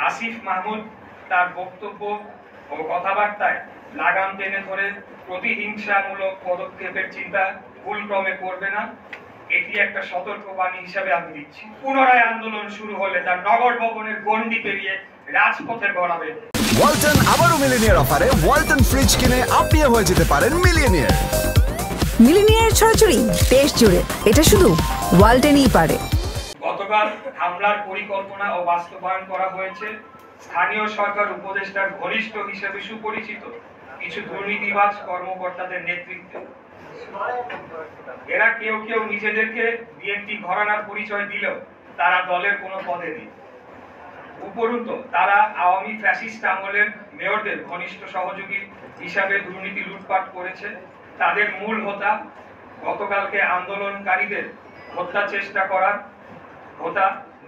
আসিফ মাহমুদ তার বক্তব্য ও কথাবার্তায় লাগাম টেনে ধরে প্রতিহিংসামূলক পদক্ষেপের চিন্তা ভুলক্রমে করবে না, এটি একটা সতর্কবাণী হিসাবে আমি দিচ্ছি। পুনরায় আন্দোলন শুরু হলে তার নগর ভবনের গণ্ডি পেরিয়ে রাজপথে গড়াবে। ওয়ালটন আবারও মিলিনিয়ার অফারে ওয়ালটন ফ্রিজ কিনে আপনিও হয়ে যেতে পারেন মিলিয়নিয়ার। মিলিনিয়ার ছড়াছড়ি দেশ জুড়ে, এটা শুধু ওয়ালটনই পারে। গতকাল হামলার পরিকল্পনা ও বাস্তবায়ন করা হয়েছে স্থানীয় সরকার উপদেষ্টার ঘনিষ্ঠ হিসেবে সুপরিচিত কিছু দুর্নীতিবাজ কর্মকর্তাদের নেতৃত্বে। এরা কেউ কেউ নিজেদেরকে বিএনপি ঘরানার পরিচয় দিলেও তারা দলের কোনো পদে নেই। উপরন্তু তারা আওয়ামী ফ্যাসিস্ট আমলের মেয়রদের ঘনিষ্ঠ সহযোগী হিসাবে দুর্নীতি লুটপাট করেছে। তাদের মূল হোতা গতকালকে আন্দোলনকারীদের হত্যা চেষ্টা করার হোতা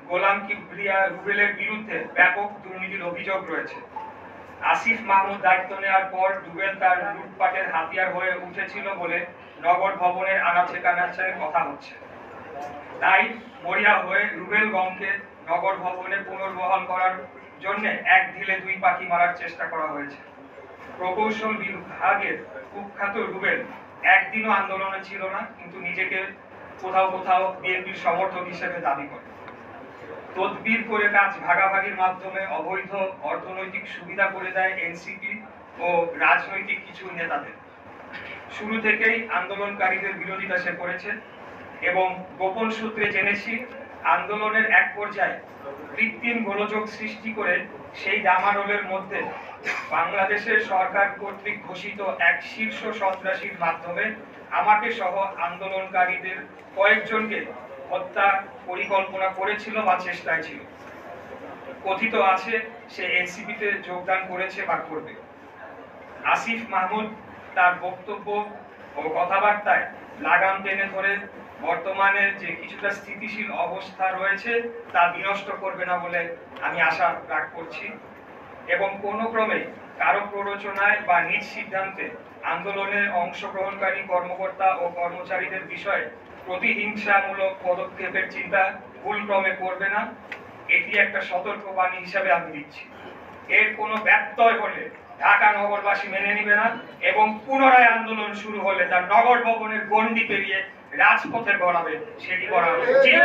গোলাম কিবরিয়া রুবেলের বিরুদ্ধে ব্যাপক দুর্নীতির অভিযোগ রয়েছে। আসিফ মাহমুদ দায়িত্ব নেওয়ার পর রুবেল তার লুটপাটের হাতিয়ার হয়ে উঠেছিল বলে নগর ভবনের আনাচে কানাচে কথা হচ্ছে। তাই মরিয়া হয়ে রুবেলগঞ্জকে নগর ভবনে পুনর্বহাল করার জন্য এক ঢিলে দুই পাখি মারার চেষ্টা করা হয়েছে। প্রকৌশল বিভাগের কুখ্যাত রুবেল একদিনও আন্দোলনে ছিল না, কিন্তু নিজেকে কোথাও কোথাও বিএনপির সমর্থক হিসেবে দাবি করে। তদবির করে কাজ ভাগাভাগির মাধ্যমে অবৈধ অর্থনৈতিক সুবিধা করে দেয় এনসিপি ও রাজনৈতিক কিছু নেতাদের। শুরু থেকেই আন্দোলনকারীদের বিরোধিতা সে করেছে এবং গোপন সূত্রে জেনেছি আন্দোলনের এক পর্যায়ে কৃত্রিম গোলযোগ সৃষ্টি করে সেই ডামাডোলের মধ্যে বাংলাদেশের সরকার কর্তৃক ঘোষিত এক শীর্ষ সন্ত্রাসীর মাধ্যমে আমাকে সহ আন্দোলনকারীদের কয়েকজনকে হত্যা পরিকল্পনা করেছিল বা চেষ্টায় ছিল। কথিত আছে সে এনসিপিতে যোগদান করেছে বা করবে। আসিফ মাহমুদ তার বক্তব্য ও কথাবার্তায় লাগাম টেনে ধরে বর্তমানে যে কিছুটা স্থিতিশীল অবস্থা রয়েছে তা বিনষ্ট করবে না বলে আমি আশা রাখ করছি এবং কোনো ক্রমে কারো প্ররোচনায় বা নিজ সিদ্ধান্তে আন্দোলনে অংশগ্রহণকারী কর্মকর্তা ও কর্মচারীদের বিষয়ে প্রতিহিংসামূলক পদক্ষেপের চিন্তা ভুলক্রমে করবে না, এটি একটা সতর্কবাণী হিসাবে আমি দিচ্ছি। এর কোনো ব্যত্যয় হলে ঢাকা নগরবাসী মেনে নিবে না এবং পুনরায় আন্দোলন শুরু হলে তার নগর ভবনের গণ্ডি পেরিয়ে রাজপথে গড়াবে, সেটি করা উচিত।